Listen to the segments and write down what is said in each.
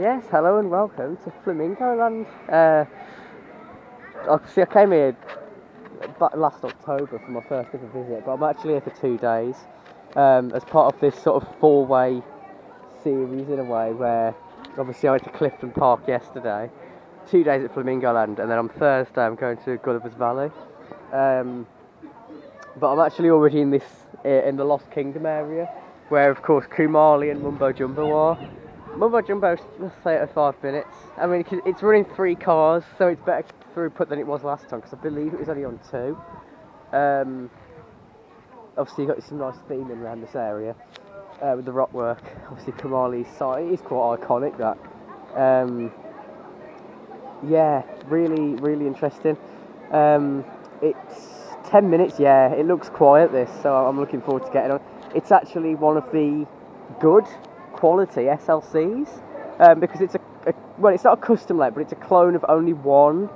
Yes, hello and welcome to Flamingo Land. Obviously, I came here last October for my first ever visit, but I'm actually here for 2 days as part of this sort of four-way series in a way, where obviously I went to Clifton Park yesterday, 2 days at Flamingo Land, and then on Thursday I'm going to Gulliver's Valley. But I'm actually already in the Lost Kingdom area, where of course Kumali and Mumbo Jumbo are. Mumbo Jumbo's, let's say, at 5 minutes. I mean, it's running 3 cars, so it's better throughput than it was last time, because I believe it was only on 2. Obviously, you've got some nice theming around this area with the rock work. Obviously, Kumali's site is quite iconic, that. Yeah, really, really interesting. It's 10 minutes, yeah, it looks quiet, this, so I'm looking forward to getting on. It's actually one of the good quality SLCs, because it's well, it's not a custom let, but it's a clone of only one,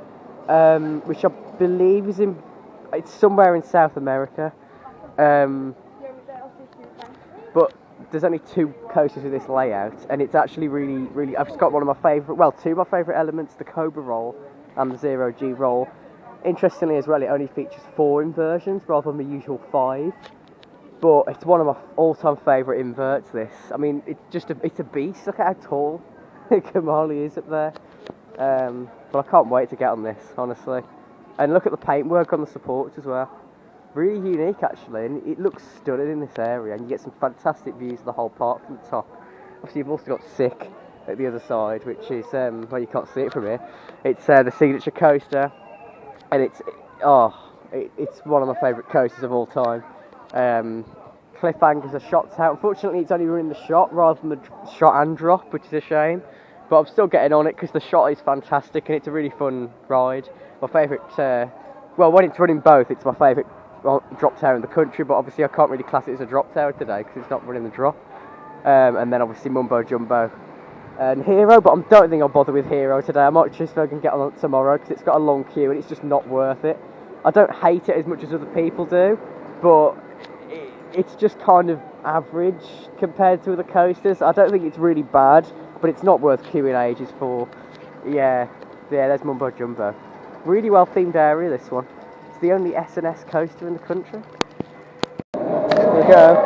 which I believe it's somewhere in South America, but there's only 2 coasters with this layout, and it's actually really, I've just got one of my favourite, well, 2 of my favourite elements, the Cobra roll and the 0G roll. Interestingly as well, it only features 4 inversions rather than the usual 5. But it's one of my all-time favourite inverts, this. I mean, it's a beast. Look at how tall Kumali is up there. But I can't wait to get on this, honestly. And look at the paintwork on the supports as well. Really unique, actually, and it looks stunning in this area, and you get some fantastic views of the whole park from the top. Obviously, you've also got Sick at the other side, which is, well, you can't see it from here. It's the signature coaster, and it's one of my favourite coasters of all time. Cliffhangers are shots out. Unfortunately, it's only running the shot rather than the shot and drop, which is a shame. But I'm still getting on it because the shot is fantastic and it's a really fun ride. My favourite, well, when it's running both, it's my favourite drop tower in the country. But obviously, I can't really class it as a drop tower today because it's not running the drop. And then obviously Mumbo Jumbo and Hero. But I don't think I'll bother with Hero today. I might just go and get on it tomorrow because it's got a long queue and it's just not worth it. I don't hate it as much as other people do, but it's just kind of average compared to other coasters. I don't think it's really bad, but it's not worth queuing ages for. Yeah, there's Mumbo Jumbo. Really well themed area, this one. It's the only S&S coaster in the country. There we go.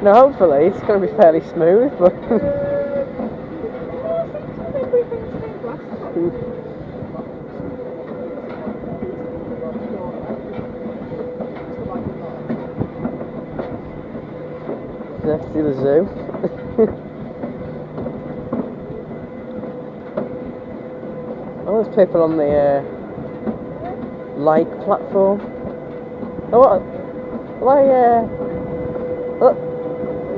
No, hopefully it's going to be fairly smooth, but let's see the zoo. Oh, there's people on the light platform. Oh, what?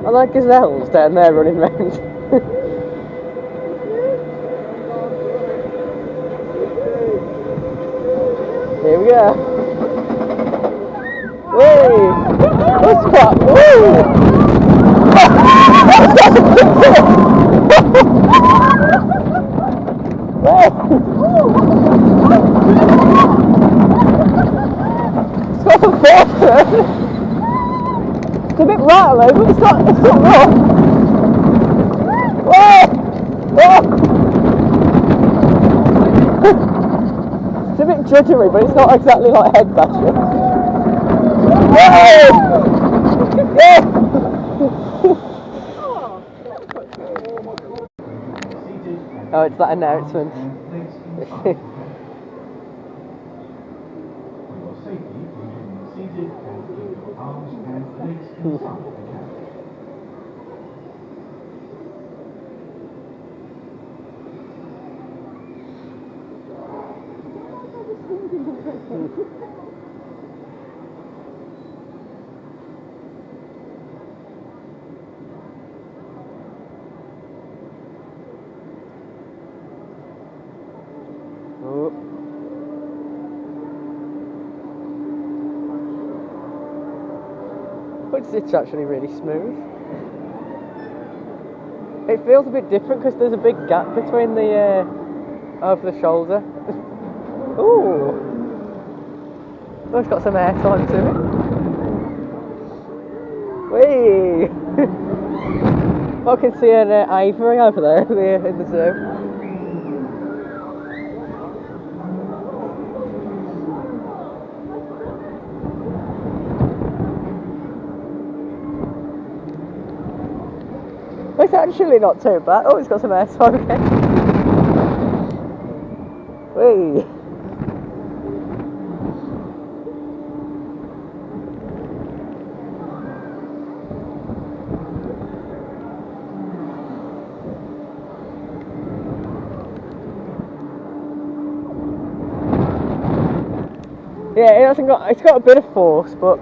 I like gazelles down there running around. Here we go. Whee! What's that? Woo! It's got some force to it. It's a bit rattly, but it's not rough. Whoa! Whoa! It's a bit judgery, but it's not exactly like head bashing. Whoa! Yeah! Oh, it's that announcement. Oh. But it's actually really smooth. It feels a bit different because there's a big gap between the over the shoulder. Ooh, oh, it's got some air time to it. Whee! I can see an aviary over there in the zoo. It's actually not too bad. Oh, it's got some air time again. Whee! Yeah, it's got a bit of force, but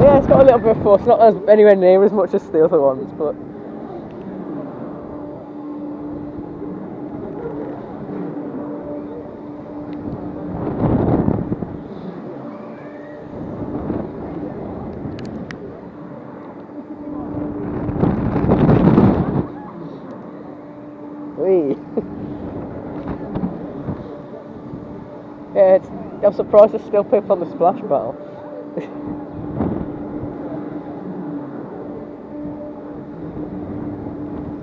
yeah, it's got a little bit of force. Not as anywhere near as much as the other ones, but. Yeah, I'm surprised there's still people on the splash battle.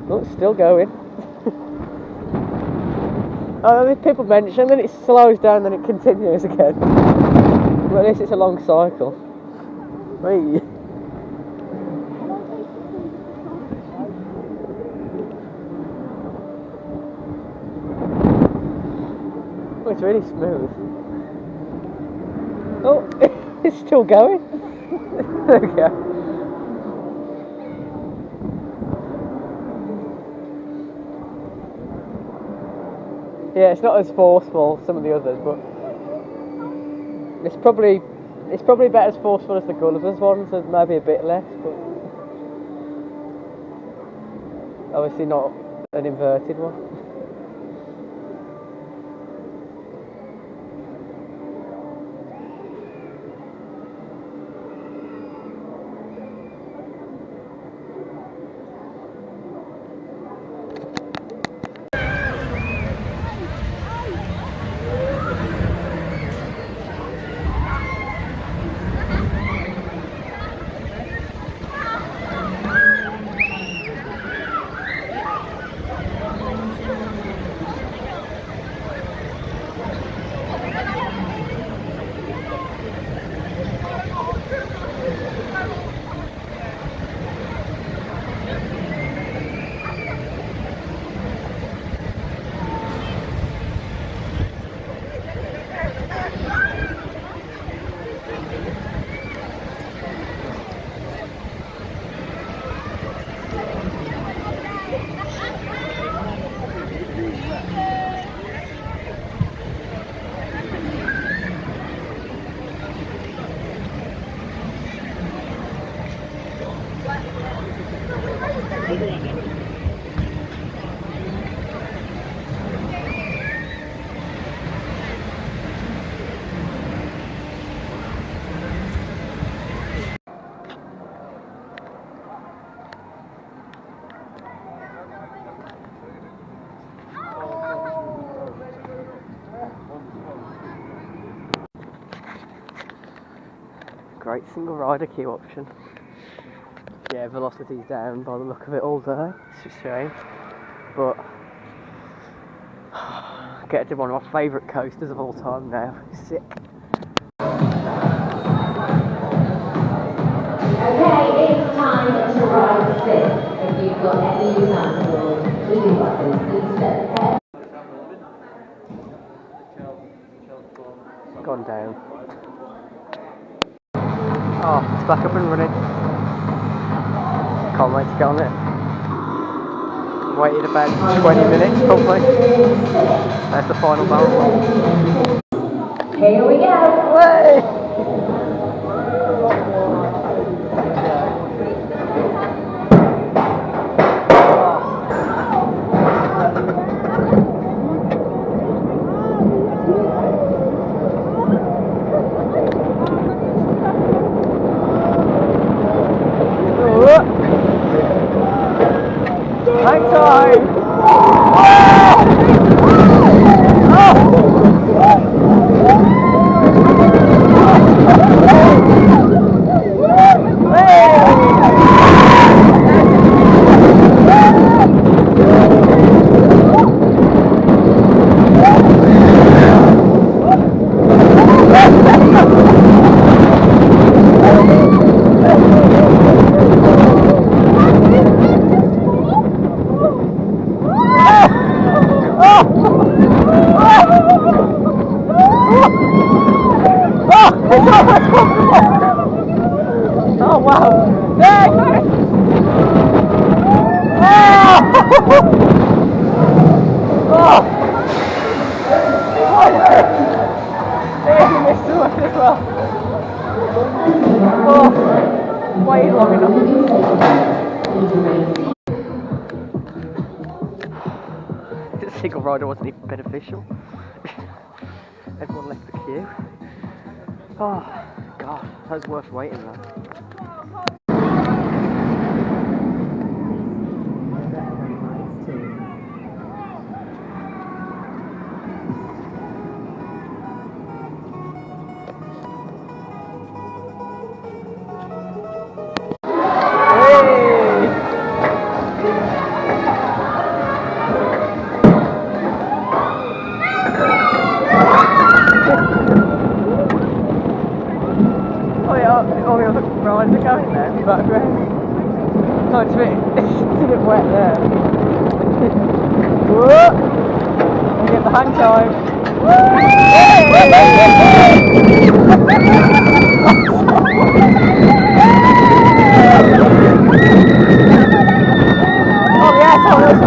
Oh, it's still going. People mention, then it slows down, then it continues again. But at least it's a long cycle. Whee! Oh, it's really smooth. Oh, it's still going. There we go. Yeah, it's not as forceful as some of the others, but it's probably about as forceful as the Gulliver's ones, and maybe a bit less, but obviously not an inverted one. Great single rider queue option. Yeah, velocity's down by the look of it all day. It's a shame, but I get to do one of my favourite coasters of all time now. Sick. Okay, it's time to ride sick. If you've got any utensils, eating buttons, please step ahead. Gone down. Oh, it's back up and running. Can't wait to get on it. Waited about 20 minutes probably. That's the final barrel. Here we go. Way! single rider wasn't even beneficial. Everyone left the queue. Oh, God, that was worth waiting though. All the other rides are going there in the background. No, it's a bit wet there. Whoa! I get the hang time. Oh yeah, it's all those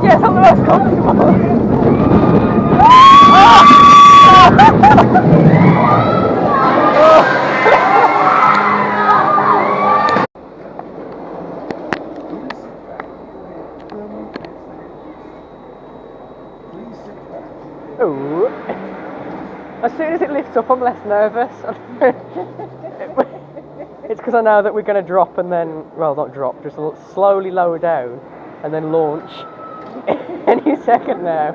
yeah, it's all the most comfortable. Ooh. As soon as it lifts up, I'm less nervous. It's because I know that we're going to drop and then, well, not drop, just slowly lower down and then launch any second now.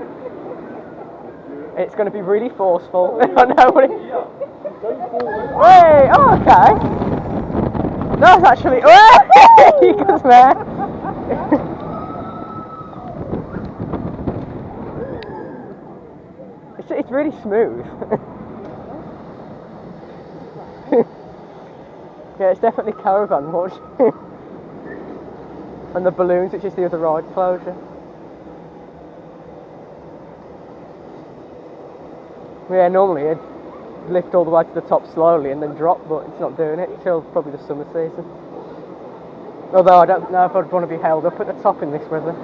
It's going to be really forceful. I know what it... Wait, oh, okay. That's actually... He goes there. It's really smooth. Yeah, it's definitely caravan mode. And the balloons, which is the other ride closure. Yeah, normally it'd lift all the way to the top slowly and then drop, but it's not doing it until probably the summer season. Although I don't know if I'd want to be held up at the top in this weather.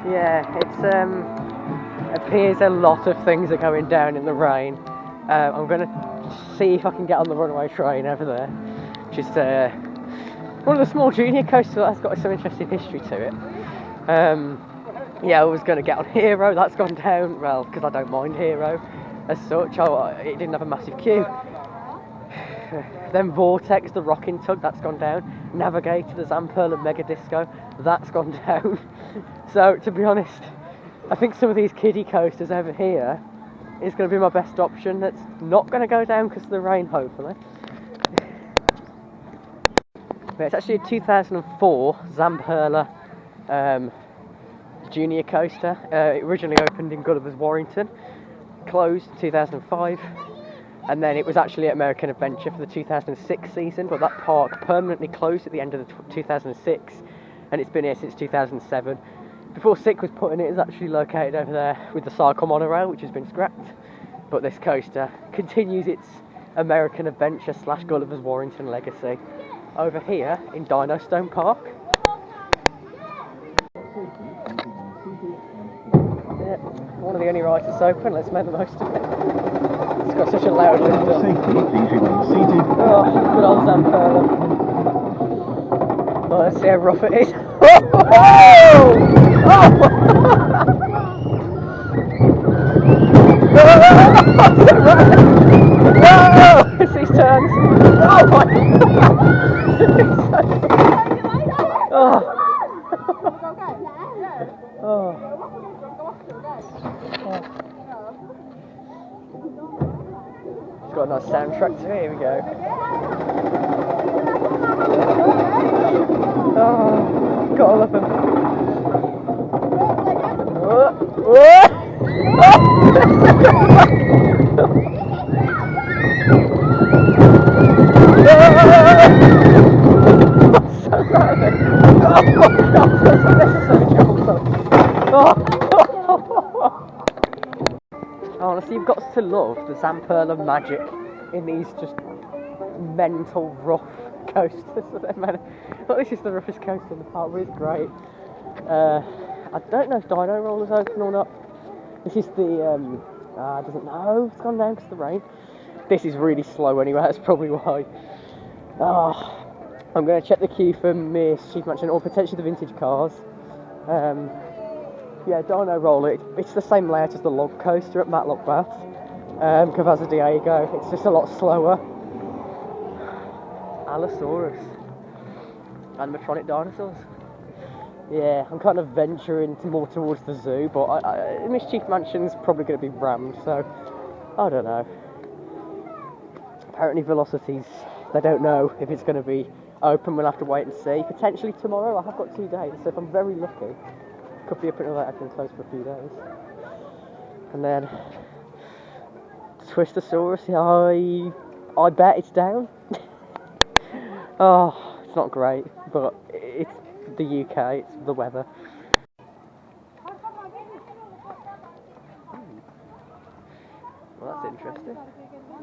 Yeah, it appears a lot of things are going down in the rain. I'm going to see if I can get on the runaway train over there, which is one of the small junior coasters that has got some interesting history to it. Yeah, I was going to get on Hero, that's gone down, well, because I don't mind Hero as such. It didn't have a massive queue. Then Vortex, the rocking tug, that's gone down. Navigator, the Zamperla Mega Disco, that's gone down. So, to be honest, I think some of these kiddie coasters over here is going to be my best option. That's not going to go down because of the rain, hopefully. But it's actually a 2004 Zamperla junior coaster. It originally opened in Gulliver's Warrington, closed in 2005. And then it was actually at American Adventure for the 2006 season, but that park permanently closed at the end of the 2006, and it's been here since 2007. before Sick was putting it, is actually located over there with the cycle monorail, which has been scrapped. But this coaster continues its American adventure / Gulliver's Warrington legacy over here in Dino Stone Park. Yeah, one of the only rides that's open, let's make the most of it. It's got such a loud lift up. Oh, good old Zamperla. Oh, let's see how rough it is. Whoa! It's these turns. Oh my God! It's got a nice soundtrack to it. Here we go. Oh, gotta love them. Honestly, you've got to love the Zamperla magic in these just mental rough coasters. Look, this is the roughest coaster in the park, but it's great. I don't know if Dino Roller's open or not. This is the, I doesn't know, it's gone down because of the rain. This is really slow anyway, that's probably why. I'm going to check the queue for Mischief Mansion or potentially the vintage cars. Yeah, Dino Roller, it's the same layout as the log coaster at Matlock Bath. Cavazza Diego, it's just a lot slower. Allosaurus. Animatronic dinosaurs. Yeah, I'm kind of venturing more towards the zoo, but Mischief Mansion's probably going to be rammed, so I don't know. Apparently Velocities, they don't know if it's going to be open, we'll have to wait and see. Potentially tomorrow, I have got 2 days, so if I'm very lucky, could be open until I can close for a few days. And then Twistosaurus, I bet it's down. Oh, it's not great, but it's the UK, it's the weather. Well, that's interesting.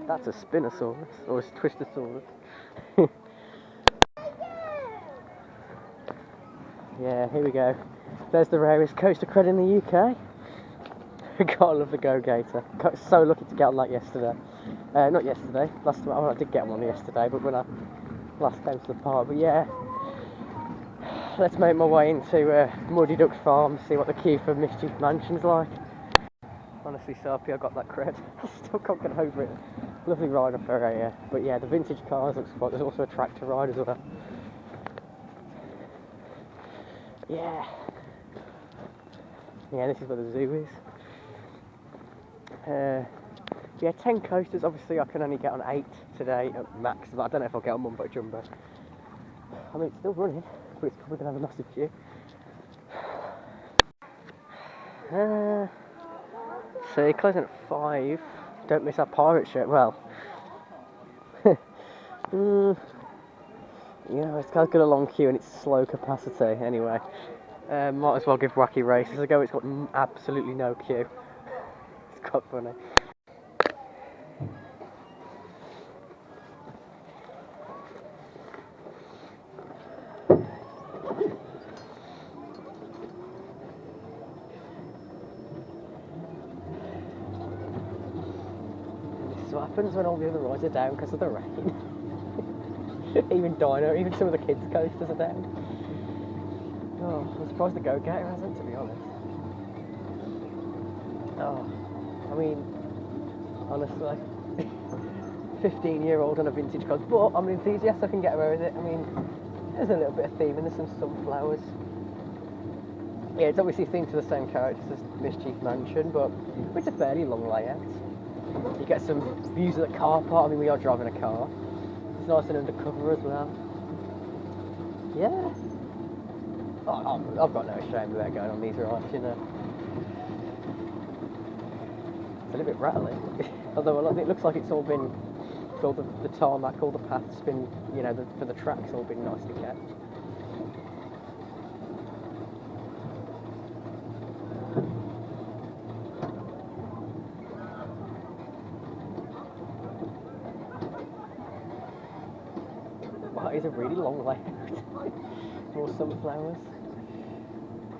That's a Spinosaurus, or a Twistosaurus. Yeah, here we go. There's the rarest coaster cred in the UK. Gotta love the Go-Gator. Got so lucky to get on that yesterday. Not yesterday, last time, well, I did get on yesterday, but when I last came to the park. But yeah, let's make my way into Muddy Duck Farm, see what the queue for Mischief Mansion's like. Honestly, Sarpy, I got that cred. I still can't get over it. Lovely ride up area. But yeah, the vintage cars looks quite. There's also a tractor ride as well. Yeah. Yeah, this is where the zoo is. Yeah, 10 coasters. Obviously, I can only get on 8 today at max, but I don't know if I'll get on Mumbo Jumbo. I mean, it's still running, but it's probably going to have a massive queue. See, closing at 5. Don't miss our pirate shirt. Well, you know, it's got a long queue and it's slow capacity anyway. Might as well give Wacky Races a go. It's got absolutely no queue. It's quite funny. This is what happens when all the other rides are down because of the rain. Even Dino, even some of the kids' coasters are down. Oh, I'm surprised the Go-Gator hasn't, to be honest. Oh, I mean, honestly, 15-year-old on a vintage car, but I'm an enthusiast, I can get away with it. I mean, there's a little bit of theming, there's some sunflowers. Yeah, it's obviously themed to the same characters as Mischief Mansion, but it's a fairly long layout. You get some views of the car park. I mean, we are driving a car. It's nice and undercover as well. Yeah. Oh, I've got no shame about going on these rides, you know. It's a little bit rattling. Although it looks like it's all been, all the tarmac, all the paths been, you know, for the track's all been nicely kept. is a really long layout. More sunflowers.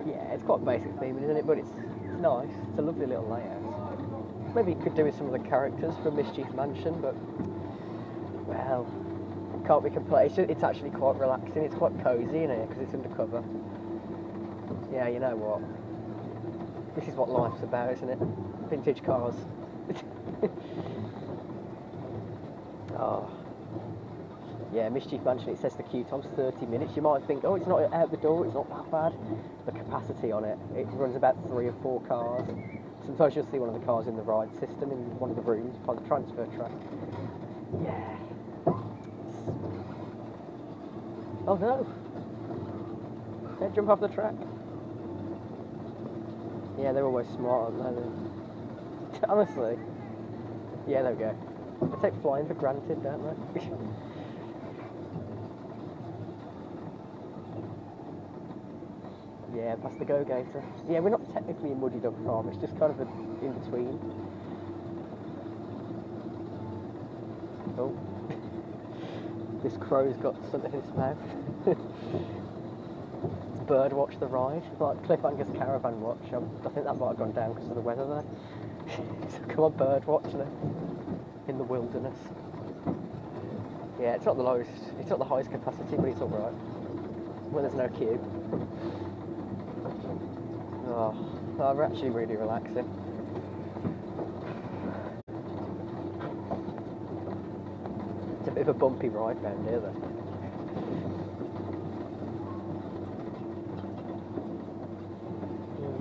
Yeah, it's quite basic theming, isn't it? But it's nice. It's a lovely little layout. Maybe you could do with some of the characters from Mischief Mansion, but well, can't be complained. It's actually quite relaxing. It's quite cosy in here because it's undercover. Yeah, you know what? This is what life's about, isn't it? Vintage cars. Oh. Yeah, Mischief Mansion, it says the queue time's 30 minutes. You might think, oh, it's not out the door, it's not that bad. The capacity on it runs about 3 or 4 cars. Sometimes you'll see one of the cars in the ride system in one of the rooms by the transfer track. Yeah. Oh no! Don't jump off the track. Yeah, they're always smart, aren't they? Honestly. Yeah, there we go. They take flying for granted, don't they? Yeah, past the Go-Gator. Yeah, we're not technically in Muddy Dog Farm, it's just kind of in between. Oh. This crow's got something in his mouth. It's bird watch the ride, like Cliffhanger's caravan watch. I think that might have gone down because of the weather there. So come on, bird watch now. In the wilderness. Yeah, it's not the lowest, it's not the highest capacity, but it's alright. When there's no queue. Oh, they're actually really relaxing. It's a bit of a bumpy ride down here though.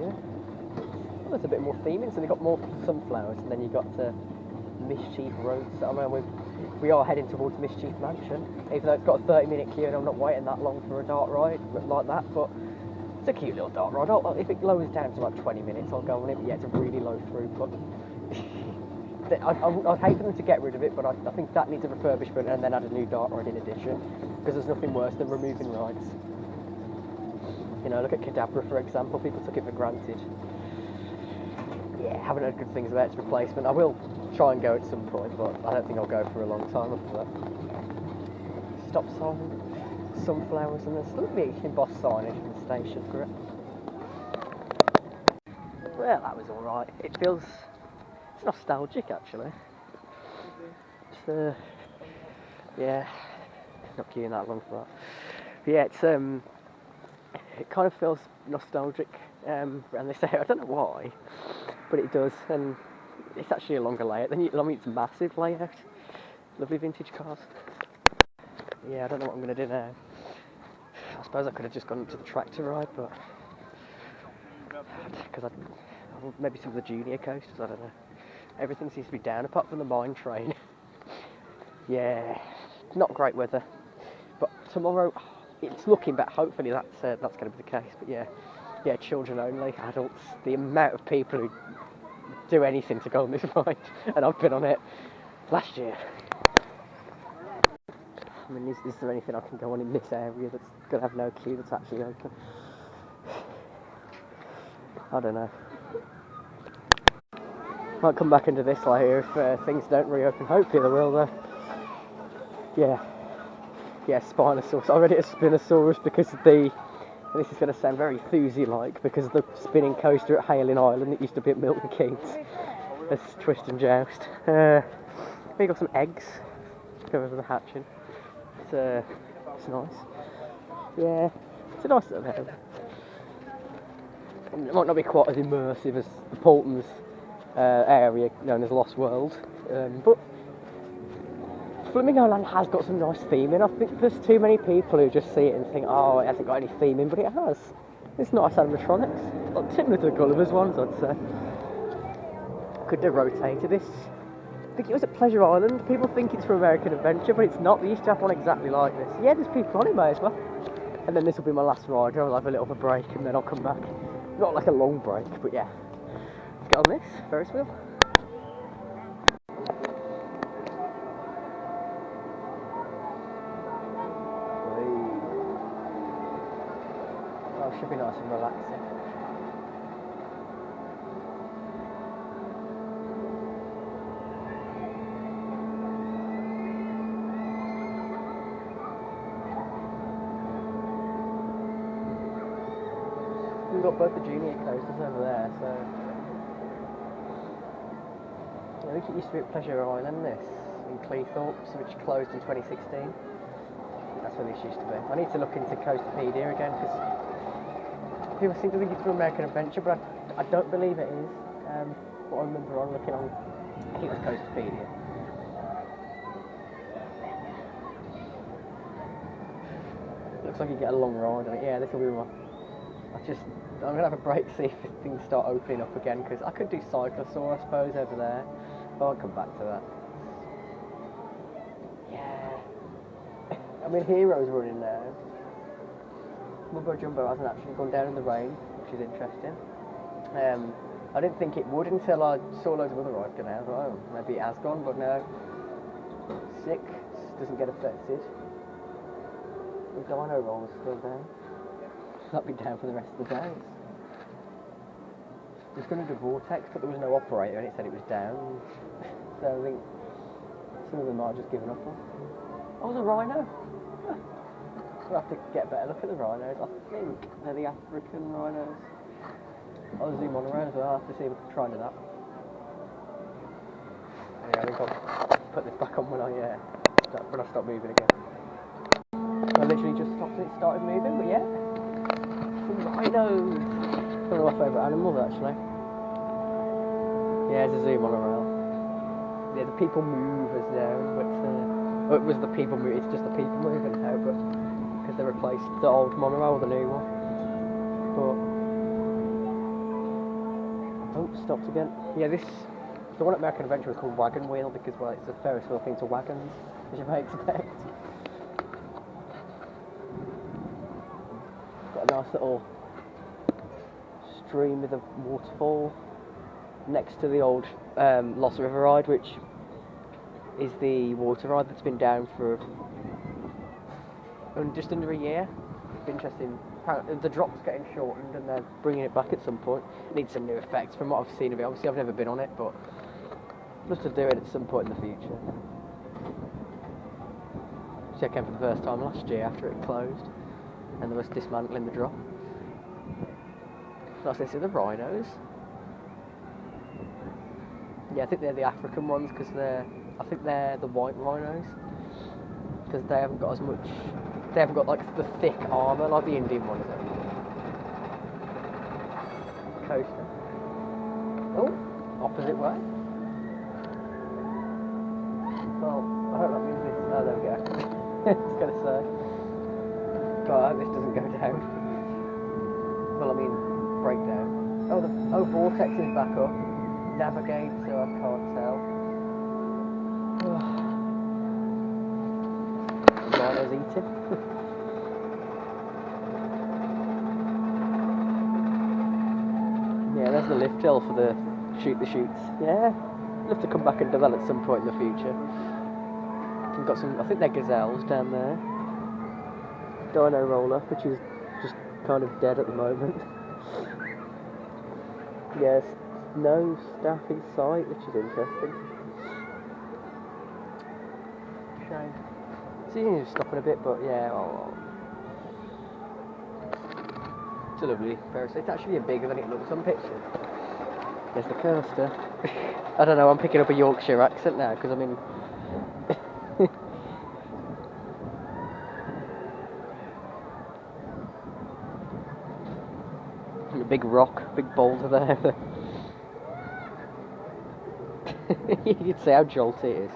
Yeah. Well, there's a bit more theming, so they've got more sunflowers, and then you've got Mischief Road. So, I mean, we are heading towards Mischief Mansion, even though it's got a 30-minute queue and I'm not waiting that long for a dart ride like that, but it's a cute little dart ride. If it lowers down to like 20 minutes, I'll go on it, but yeah, it's a really low throughput. I'd hate for them to get rid of it, but I think that needs a refurbishment and then add a new dart ride in addition, because there's nothing worse than removing rides. You know, look at Cadabra, for example. People took it for granted. Yeah, haven't heard good things about its replacement. I will try and go at some point, but I don't think I'll go for a long time after that. Stop sign, sunflowers, and there's lovely embossed signage in the station for it. Well, that was alright. It feels... it's nostalgic, actually. It's, yeah, not queuing that long for that. But yeah, it's, it kind of feels nostalgic around this area. I don't know why, but it does, and it's actually a longer layout than I mean, it's a massive layout. Lovely vintage cars. Yeah, I don't know what I'm going to do now. I suppose I could have just gone up to the tractor ride, but... because maybe some of the junior coasters, I don't know. Everything seems to be down apart from the mine train. Yeah, not great weather. But tomorrow, it's looking better. Hopefully that's going to be the case. But yeah, children only, adults. The amount of people who do anything to go on this ride, and I've been on it last year. I mean, is there anything I can go on in this area that's going to have no queue that's actually open? I don't know. Might come back into this layer if things don't reopen. Hopefully they will though. Yeah, Spinosaurus. I read it as Spinosaurus because of the... and this is going to sound very Thuzy-like, because of the spinning coaster at Hailing Island that used to be at Milton Keynes. There's Twist and Joust. We got some eggs. Go over the hatching. It's nice. Yeah, it's a nice little area. It might not be quite as immersive as the Portons area known as Lost World, but Flamingo Land has got some nice theming. I think there's too many people who just see it and think, oh, it hasn't got any theming, but it has. It's nice animatronics, like, similar to the Gulliver's ones, I'd say. Could have rotated this. I think it was at Pleasure Island. People think it's from American Adventure, but it's not. They used to have one exactly like this. Yeah, there's people on it, may as well. And then this will be my last ride. I'll have a little of a break and then I'll come back. Not like a long break, but yeah. Let's get on this Ferris wheel. Oh, should be nice and relaxing. got both the junior coasters over there, so I think it used to be at Pleasure Island, this in Cleethorpes, which closed in 2016. That's where this used to be. I need to look into Coasterpedia again because people seem to think it's from American Adventure, but I don't believe it is. What I remember on looking on, I think it was Coasterpedia. Looks like you get a long ride on it. Yeah, this will be my. I'm gonna have a break to see if things start opening up again because I could do Cyclosaur, I suppose, over there. But I'll come back to that. Yeah. I mean, Hero's running now. Mumbo Jumbo hasn't actually gone down in the rain, which is interesting. I didn't think it would until I saw loads of other rides go down. Oh, maybe it has gone, but no. 6 doesn't get affected. The Dino Roll is still down. That'll be down for the rest of the day. It was going to do Vortex, but there was no operator and it said it was down. So I think some of them might have just given up on. Oh, there's a rhino! We'll have to get a better look at the rhinos. I think they're the African rhinos. I'll zoom on around as well. I'll have to see if I can try and do that. Yeah, I think I'll put this back on when I stop moving again. I literally just stopped and it started moving, but yeah. Some rhinos! One of my favourite animals, actually. Yeah, there's a zoom on around. Yeah, the people movers now, but it was the people move. It's just the people moving now, but because they replaced the old monorail with the new one. But oh, stopped again. Yeah, the one at American Adventure was called Wagon Wheel because well, it's a Ferris wheel thing to wagons, as you may expect. Got a nice little stream with a waterfall next to the old Lost River ride, which is the water ride that's been down for just under a year. It's interesting. Apparently the drop's getting shortened and they're bringing it back at some point. It needs some new effects from what I've seen of it. Obviously I've never been on it, but just to do it at some point in the future. So I came for the first time last year after it closed and they was dismantling the drop. Nice to see the rhinos. Yeah, I think they're the African ones because I think they're the white rhinos because they haven't got as much. They haven't got like the thick armour like the Indian ones. Coaster. Oh, opposite way. Well, I hope that means this. Oh, there we go. I was going to say. God, I hope this doesn't go down. Well, I mean, breakdown. Oh, Vortex is back up. Navigate, so I can't tell. Rhino's eating. Yeah, there's the lift hill for the shoot the shoots. Yeah, we'll have to come back and do that at some point in the future. We've got some, I think they're gazelles down there. Dino roller, which is just kind of dead at the moment. Yes, no staff in sight, which is interesting. Shame. So you need to stop in a bit, but yeah. Oh. It's a lovely Ferris. It's actually bigger than it looks on pictures. There's the coaster. I don't know, I'm picking up a Yorkshire accent now because I'm in. A big rock, big boulder there. You can see how jolty it is.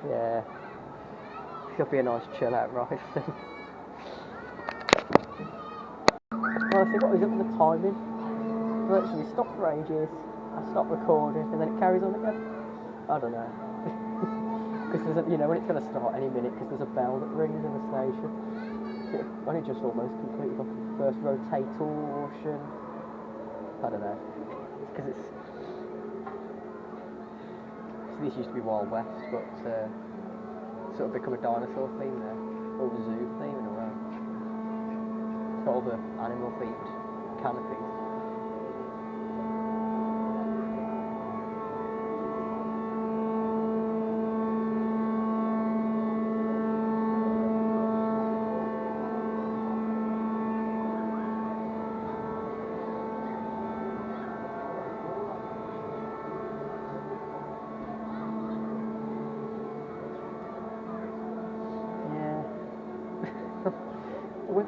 Yeah. It'll be a nice chill out ride. Well, I forgot I was up with the timing. So actually stop for ages, I stop recording, and then it carries on again. I don't know. Because there's when it's going to start any minute, because there's a bell that rings in the station. It only just almost completed like the first rotation. I don't know. Because it's. So this used to be Wild West, but sort of become a dinosaur theme there, or a zoo theme in a way. It's got all the animal themed canopies.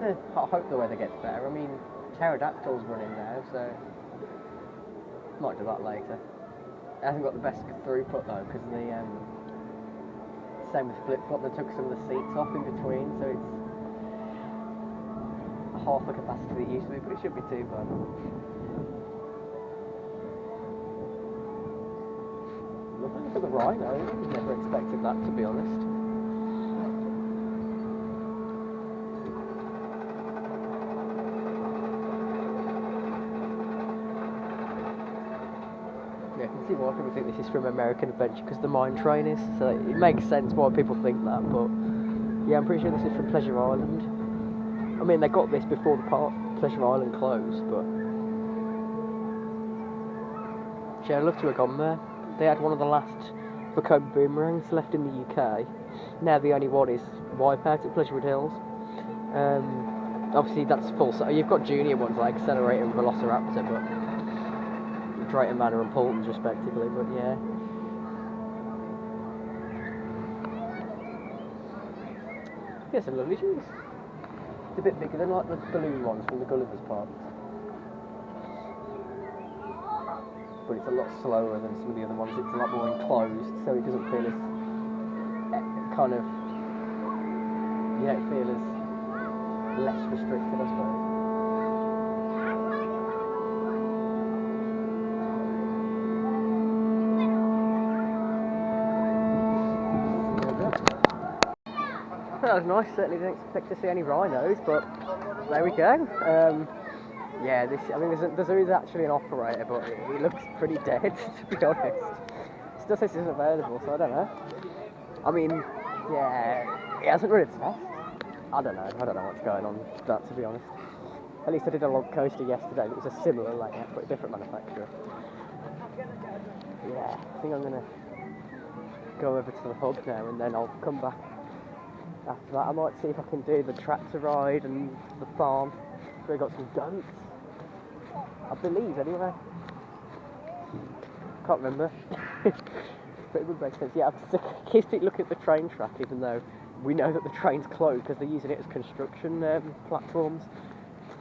I hope the weather gets better. I mean, pterodactyl's running now, so might do that later. It hasn't got the best throughput though, because the same with flip-flop, they took some of the seats off in between, so it's half the capacity it used to be, but it shouldn't be too bad. Looking for the rhino, I never expected that, to be honest. Yeah, I can see why people think this is from American Adventure, because the mine train is, so it makes sense why people think that, but yeah, I'm pretty sure this is from Pleasure Island. I mean, they got this before the Pleasure Island closed, but yeah, I'd love to have gone there. They had one of the last Vekoma boomerangs left in the UK. Now the only one is Wipeout at Pleasurewood Hills. Obviously that's full, so you've got junior ones like Accelerator and Velociraptor, but Drayton Manor and Poultons respectively, but yeah. Yeah, some lovely shoes. It's a bit bigger than like the balloon ones from the Gulliver's Park. But it's a lot slower than some of the other ones. It's a lot more enclosed, so it doesn't feel as kind of, you don't feel as less restricted, I suppose. That was nice. Certainly didn't expect to see any rhinos, but there we go. Yeah, I mean, there is actually an operator, but he looks pretty dead, to be honest. It still says he's available, so I don't know. I mean, yeah, he hasn't run a test. I don't know what's going on with that, to be honest. At least I did a log coaster yesterday that was a similar layout, but a different manufacturer. Yeah, I think I'm going to go over to the hub now, and then I'll come back after that. I might see if I can do the tractor ride and the farm. We've got some goats, I believe, anyway. Can't remember. But it would make sense. Yeah, I keep looking at the train track, even though we know that the train's closed because they're using it as construction platforms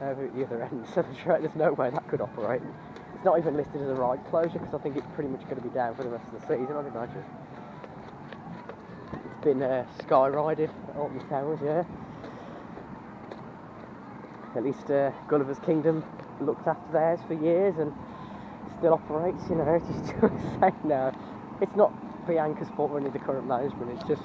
over at the other end. So there's no way that could operate. It's not even listed as a ride closure because I think it's pretty much going to be down for the rest of the season, I'd imagine. It's been sky-rided at Alton Towers, yeah. At least Gulliver's Kingdom looked after theirs for years and still operates, you know. Just saying now, it's not Bianca's fault or any of the current management, it's just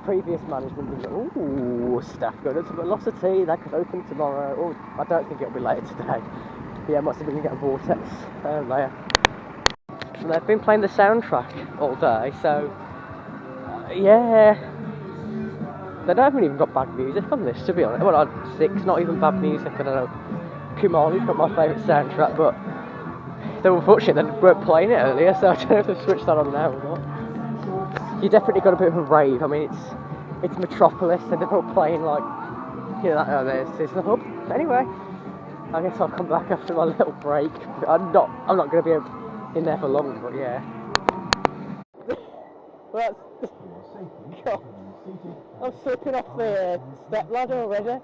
previous management being like, ooh, staff going up to Velocity, that could open tomorrow. Oh, I don't think it'll be later today. Yeah, must have been getting a vortex later. And they've been playing the soundtrack all day, so yeah. They haven't even got bad music on this, to be honest. Well, I had 6, not even bad music. I don't know. Kumali's got my favourite soundtrack, but they were unfortunate they weren't playing it earlier, so I don't know if they've switched that on now or not. You definitely got a bit of a rave. I mean, it's Metropolis, and they're all playing like, you know, there's the hub. Anyway, I guess I'll come back after my little break. I'm not going to be in there for long, but yeah. Well, that's... God. I'm slipping off the step ladder already.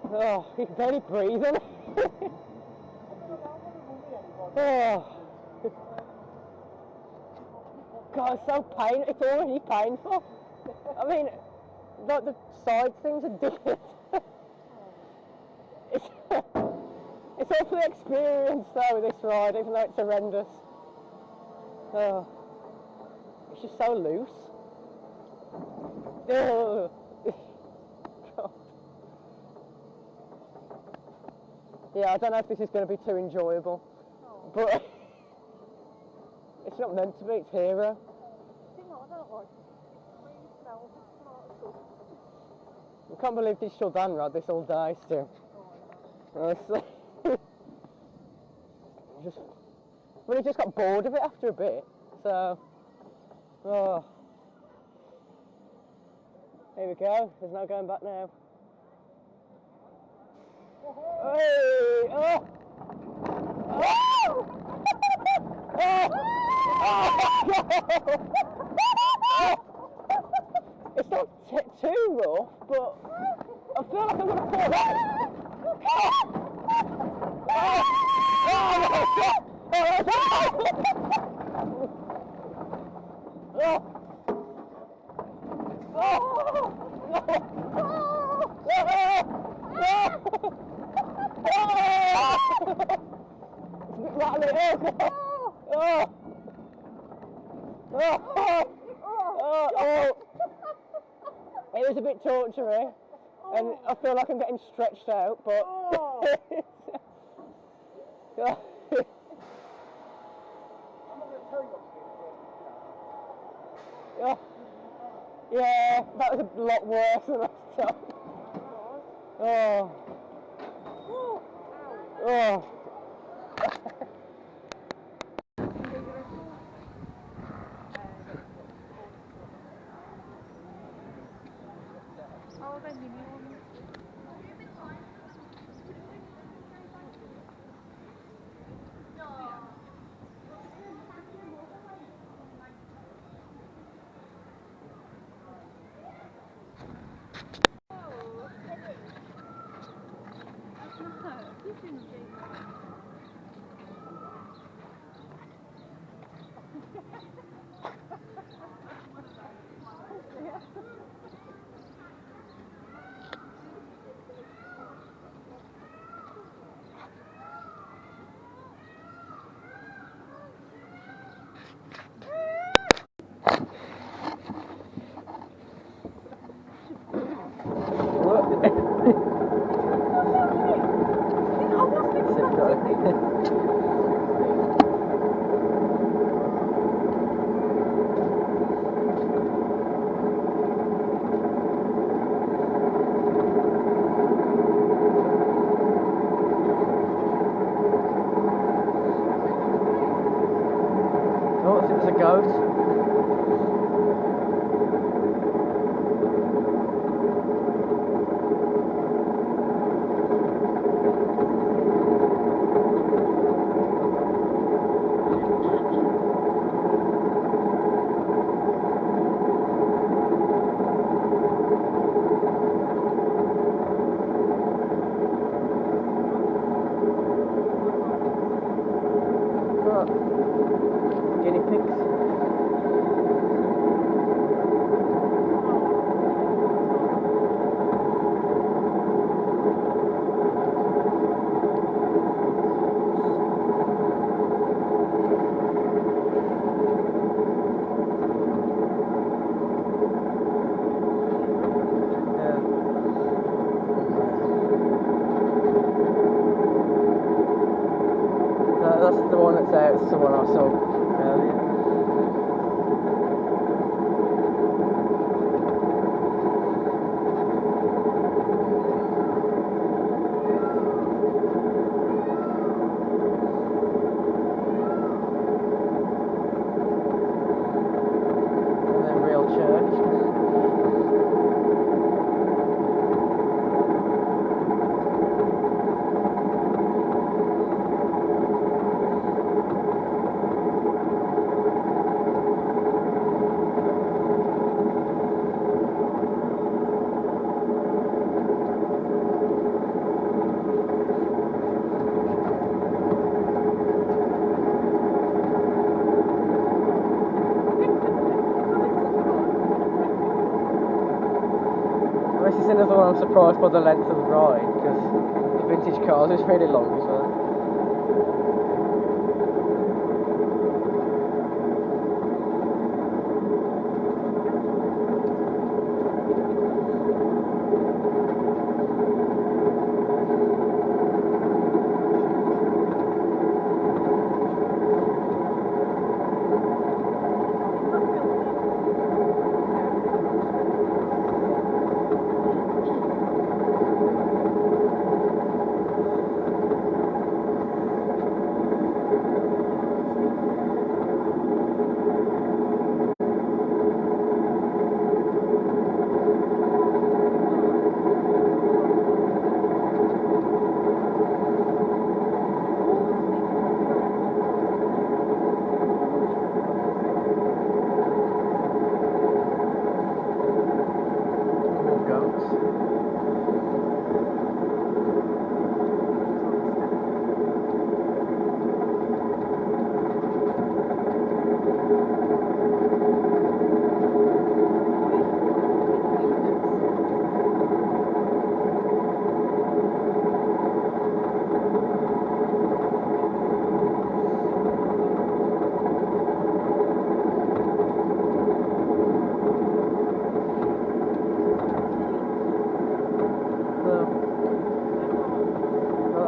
Oh, you can barely breathe on it. Oh. God, it's so painful. It's already painful. I mean, like the side things are different. It's all for the experience though, this ride, even though it's horrendous. Oh. It's just so loose. Oh. God. Yeah, I don't know if this is going to be too enjoyable, but it's not meant to be, it's hero. I can't believe Digital Dan rode this all day still. Honestly. Well, he just got bored of it after a bit, so... Oh. Here we go, there's no going back now. Hey! Oh! Oh! Oh! Oh! It's not too rough, but I feel battling. It was a bit torturing, and I feel like I'm getting stretched out, but. Yeah, that was a lot worse than last time. Oh. Oh. Oh, I think there's a goat. Guinea pigs. That's the one that's out, it's the one I saw earlier. And then real church. This is another one I'm surprised by the length of the ride, because the vintage cars is really long as well.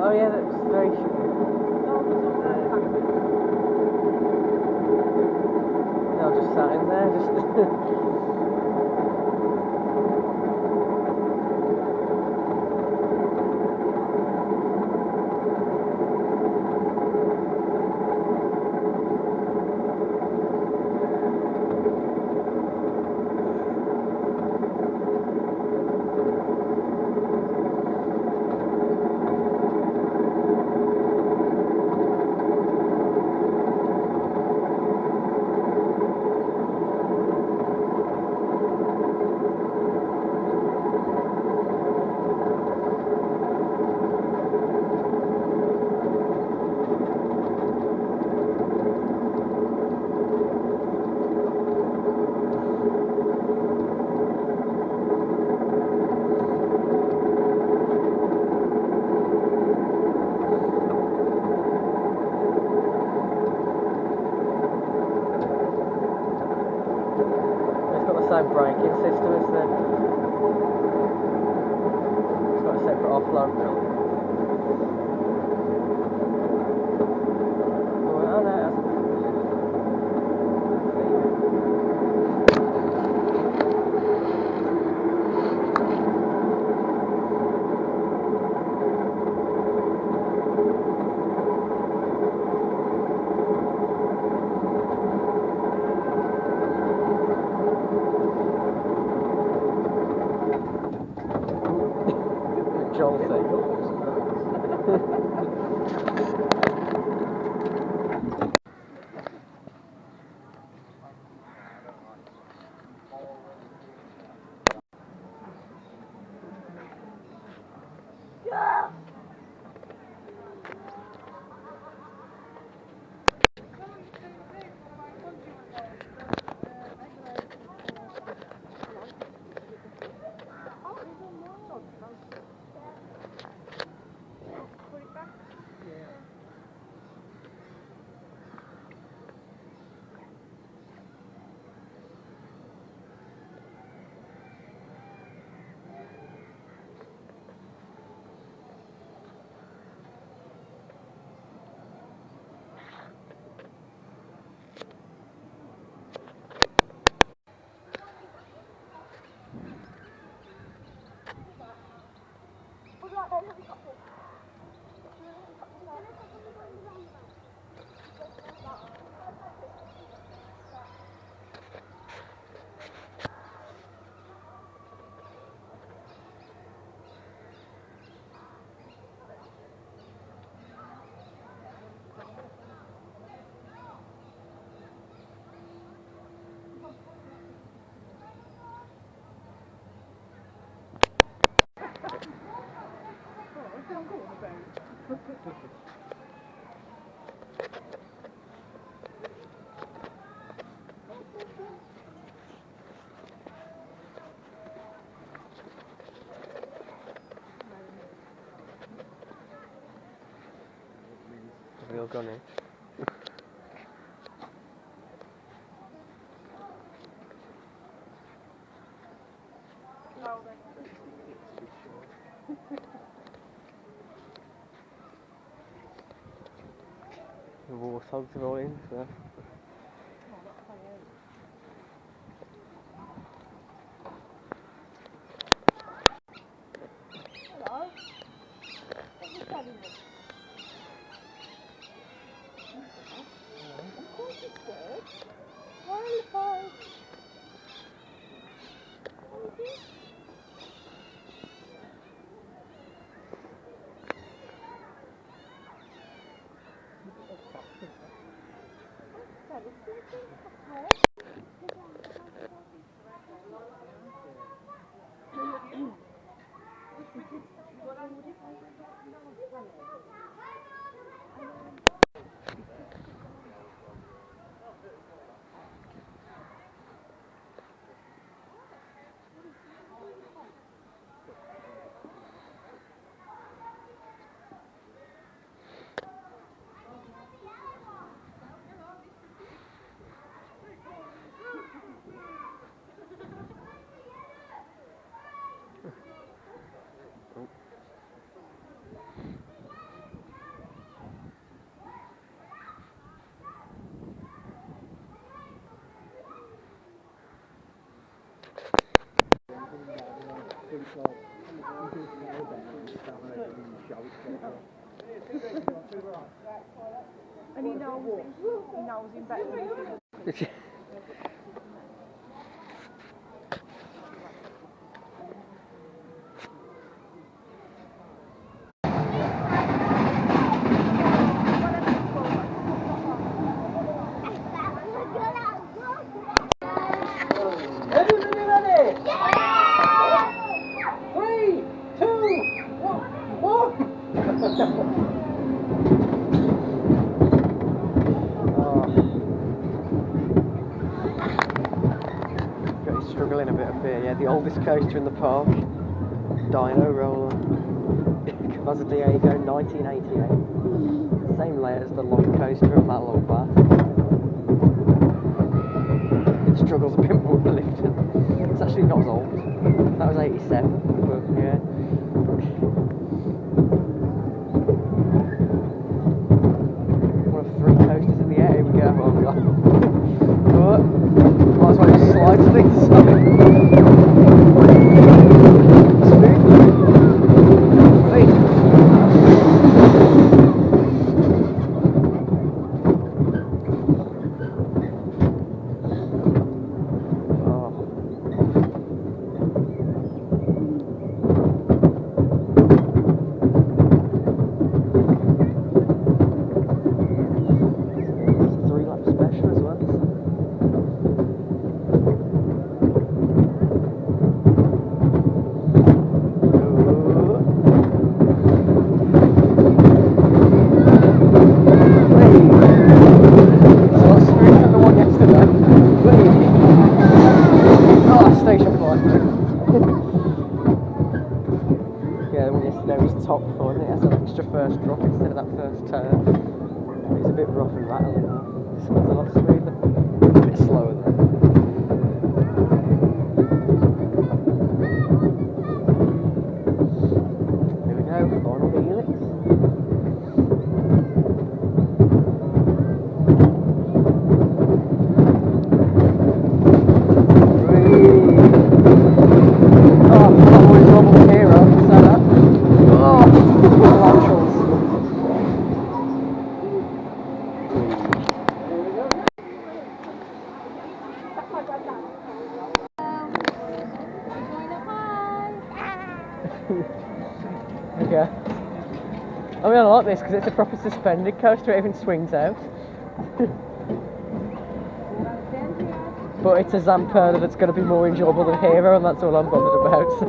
Oh yeah, that's very true. No, just sat in there, just... Same braking system as the... It's got a separate offload wheel. Oh no, jolting. Have we all gone in? The warthogs are all in, so... And he knows him better than he Struggling a bit up here, yeah, the oldest coaster in the park, Dino Roller, Casa Diego, 1988, same layout as the long coaster at Matlock Bath. It struggles a bit more with lifting. It's actually not as old, that was 87, but yeah. One of 3 coasters in the air, here we go, oh god. But, might as well just slide to the side. Top fun, it has an extra first drop instead of that first turn. It's a bit rough and rattling now. This one's a lot smoother. A bit slower though. Here we go, final helix. Okay. I mean, I like this because it's a proper suspended coaster, it even swings out. But it's a Zamperla that's going to be more enjoyable than Hero, and that's all I'm bothered about, so.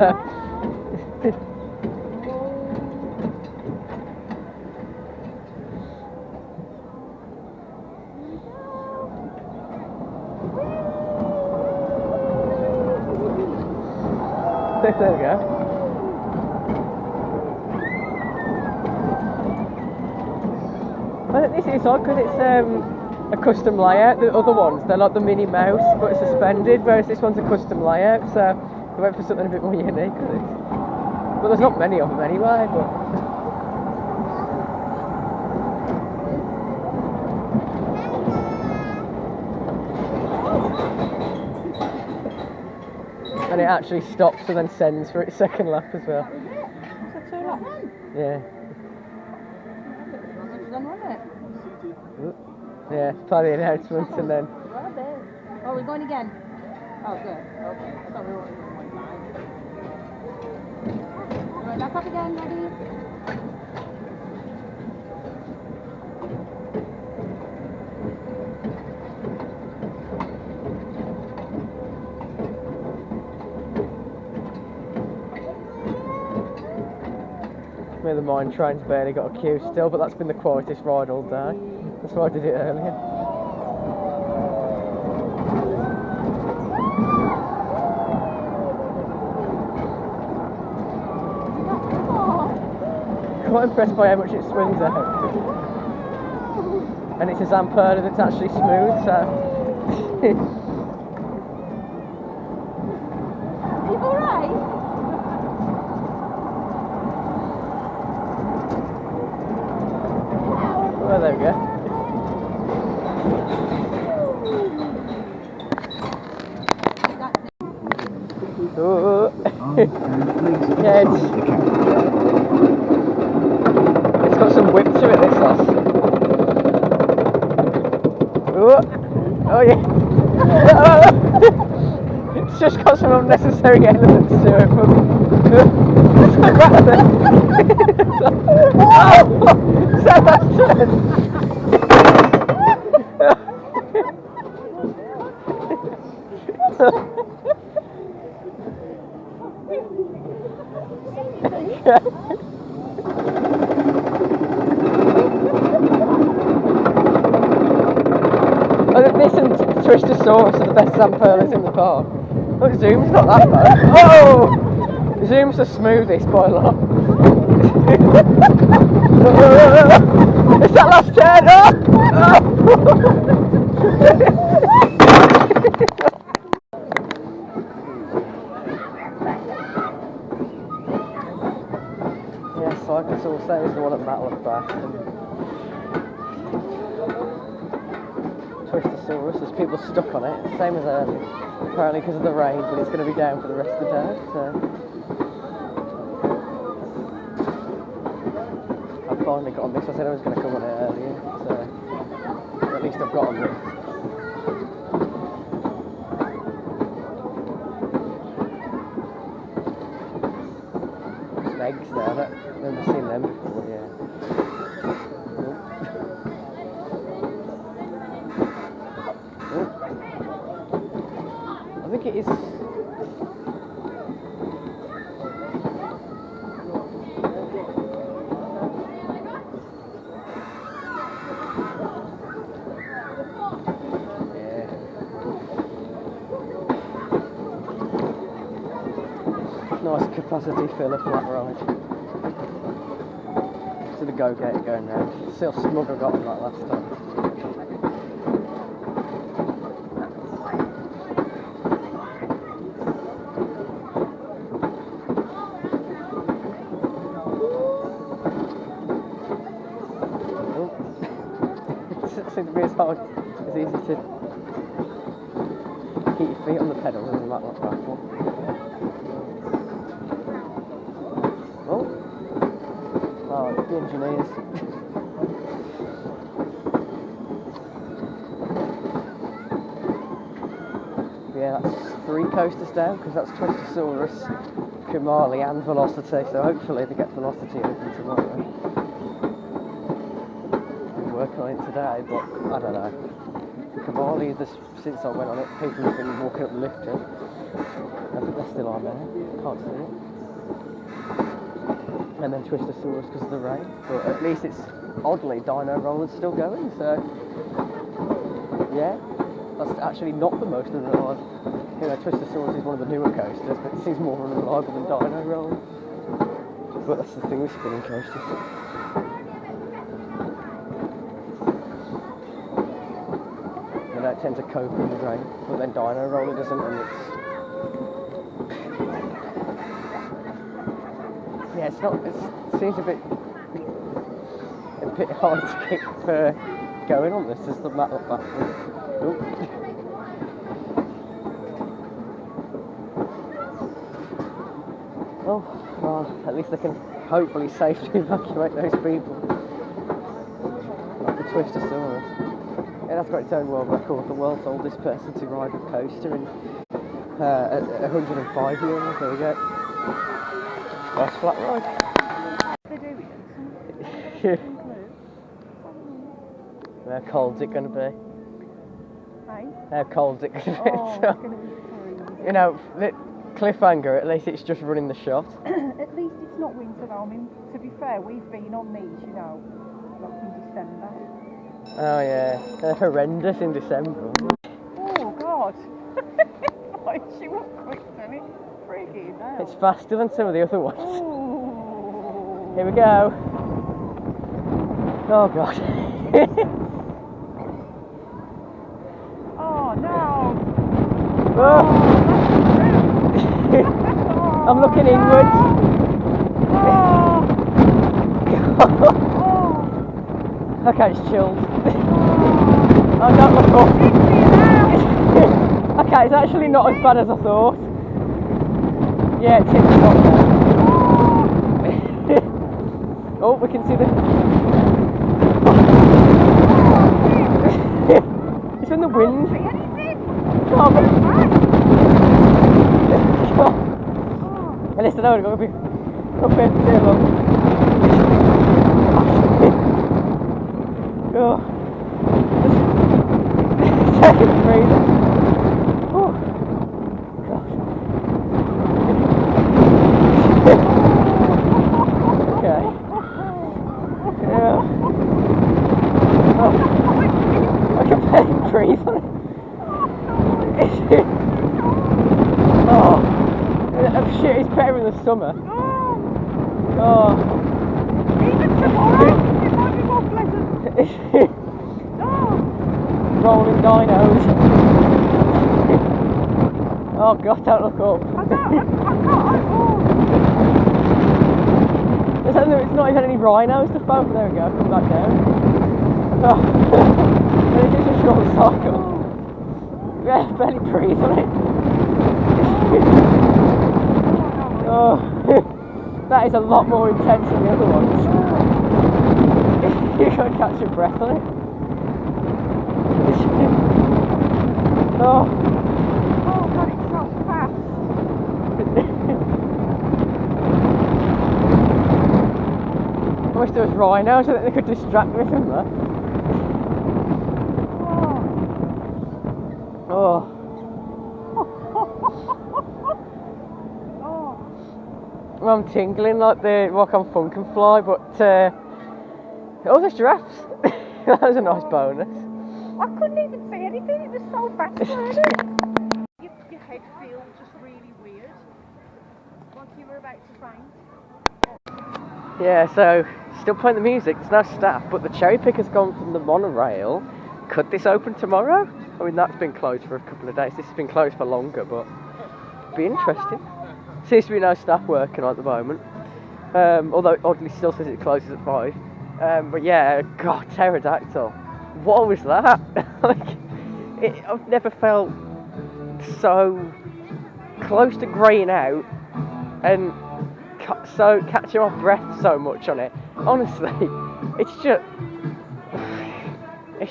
There we go. This is odd because it's a custom layout. The other ones, they're like the Minnie Mouse but suspended, whereas this one's a custom layout, so we went for something a bit more unique. But there's not many of them anyway. But and it actually stops and then sends for its second lap as well. Yeah. Yeah, play the announcement and then. Oh, we're going again. Oh, good. Okay. I thought we were going to back up again, ready? The mine train's barely got a queue still, but that's been the quietest ride all day. That's why I did it earlier. Quite impressed by how much it swings out. And it's a Zamperla that's actually smooth, so. Are you alright? Oh, there we go. Oh. Yeah, some whip to it, this house. Oh yeah. It's just got some unnecessary elements to it. Sebastian! I think this and Twistosaurus are the best sandpearlers in the park. Look, Zoom's not that bad. Oh! Zoom's the smoothest by a lot. It's that last turn! Yeah, Cyclosaurus is the one at Battle of Bath. Twistosaurus, there's people stuck on it, same as earlier, apparently because of the rain, but it's going to be down for the rest of the day, so I've finally got on this. I said I was going to come on it earlier, so at least I've got on this. There's eggs there, I don't remember seeing them before, yeah. I think it is. Yeah. Nice capacity filler for that ride. To the go-getter going round. See how smug I got on that last time. It seems to be as hard, as easy to keep your feet on the pedals as a matter of fact. Oh, it's the engineers. Yeah, that's 3 coasters down, because that's Twistosaurus, Kumali and Velocity, so hopefully they get Velocity open tomorrow. Working on it today, but I don't know. Kumali, since I went on it, people have been walking up the lift hill. I think they're still on there, can't see it. And then Twistosaurus because of the rain, but at least it's oddly Dino Roller's still going, so yeah, that's actually not the most unreliable. You know, Twistosaurus is one of the newer coasters, but it seems more unreliable than Dino Roller. But that's the thing with spinning coasters. They don't tend to cope in the rain, but then Dino Roller doesn't, and it's... Yeah, it's not, it seems a bit hard to keep going on this, is the metal bathroom. Oh, well, at least they can hopefully safely evacuate those people. Like the Twistosaurus. Yeah, that's got its own world record, the world's oldest person to ride a coaster in 105 years. There we go. Nice flat ride. How cold's it going to be? Hey? How cold's it going to be? Oh, it's going to be freezing. You know, cliffhanger, at least it's just running the shot. At least it's not winter though. I mean, to be fair, we've been on these, you know, like in December. Oh yeah, they're horrendous in December. Oh God! She was quick, isn't it? Freaking hell. It's faster than some of the other ones. Ooh. Here we go. Oh God. Oh no! Oh. I'm looking inwards. Okay, it's chilled. Oh, don't look up. Okay, it's actually not as bad as I thought. Yeah, it's in the top now. Oh, we can see the... It's in the wind. See anything? Oh, but... Oh. At least I know I'm going to be up here for too long. Oh. Taking a breather. Oh. God. Okay. Yeah. Oh. I can barely breathe on it. Oh. Shit, it's better in the summer. Oh. Even tomorrow, it might be more pleasant. Oh. Rolling dinos. Oh god, don't look up. I can't. It's not even any rhinos to focus. There we go, come back down. Oh. And it's just a short cycle. Yeah, barely breathe on it. Oh, that is a lot more intense than the other ones. You gotta catch your breath on it. Oh. Oh god, it's so fast. I wish there was rhinos so that they could distract me from that. Oh. Well, I'm tingling like the rock on Funkenfly, but oh, there's giraffes. That was a nice bonus. I couldn't even see anything, it was so fast. Your head feels just really weird. Like you were about to faint. Yeah, so still playing the music. There's no staff, but the cherry pick has gone from the monorail. Could this open tomorrow? I mean, that's been closed for a couple of days. This has been closed for longer, but it'd be interesting. Seems to be no staff working on at the moment. Although it oddly still says it closes at 5. But yeah, God, pterodactyl. What was that? Like, I've never felt so close to greying out and so catching my breath so much on it. Honestly, it's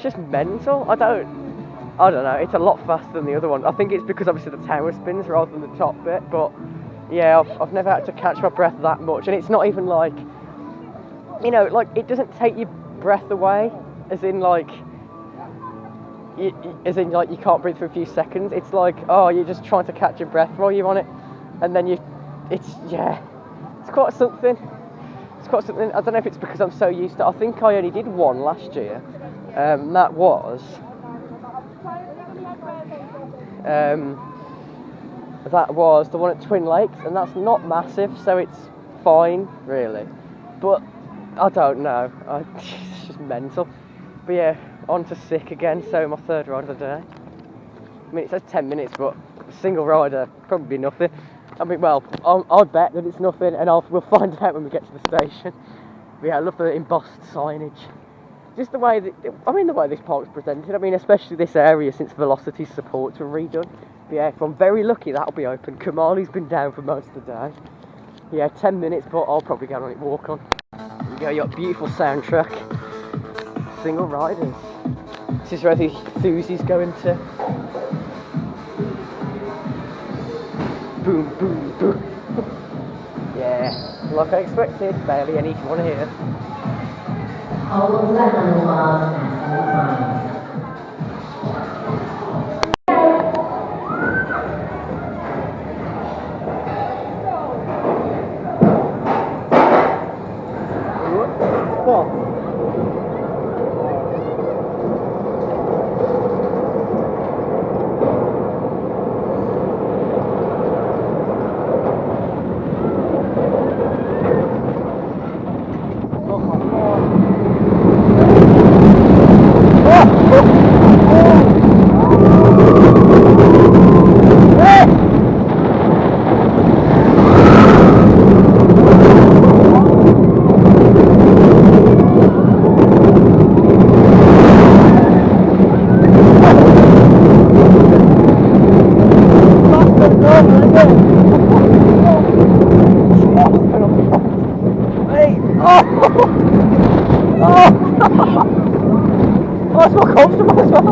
just mental. I don't know. It's a lot faster than the other one. I think it's because obviously the tower spins rather than the top bit. But yeah, I've never had to catch my breath that much, and it's not even like, you know, like it doesn't take your breath away, as in like you can't breathe for a few seconds. It's like, oh, you're just trying to catch your breath while you're on it, and then it's quite something. It's quite something. I don't know if it's because I'm so used to it. I think I only did one last year. That was the one at Twin Lakes, and that's not massive, so it's fine, really. But I don't know. It's just mental. But yeah, on to sick again. So my third ride of the day. I mean, it says 10 minutes, but a single rider probably nothing. I mean, well, I bet that it's nothing, and we'll find out when we get to the station. But yeah, I love the embossed signage. Just the way the way this park's presented. I mean, especially this area since Velocity supports were redone. But yeah, if I'm very lucky, that'll be open. Kamali's been down for most of the day. Yeah, 10 minutes, but I'll probably get on it, walk on. There you go, you got a beautiful soundtrack. Single riders. This is where the enthusiasts go into. Boom, boom, boom. Yeah, like I expected, barely any one here. Hold on to the handlebars at all times. What? Oh my God. Oh! uncomfortable as well.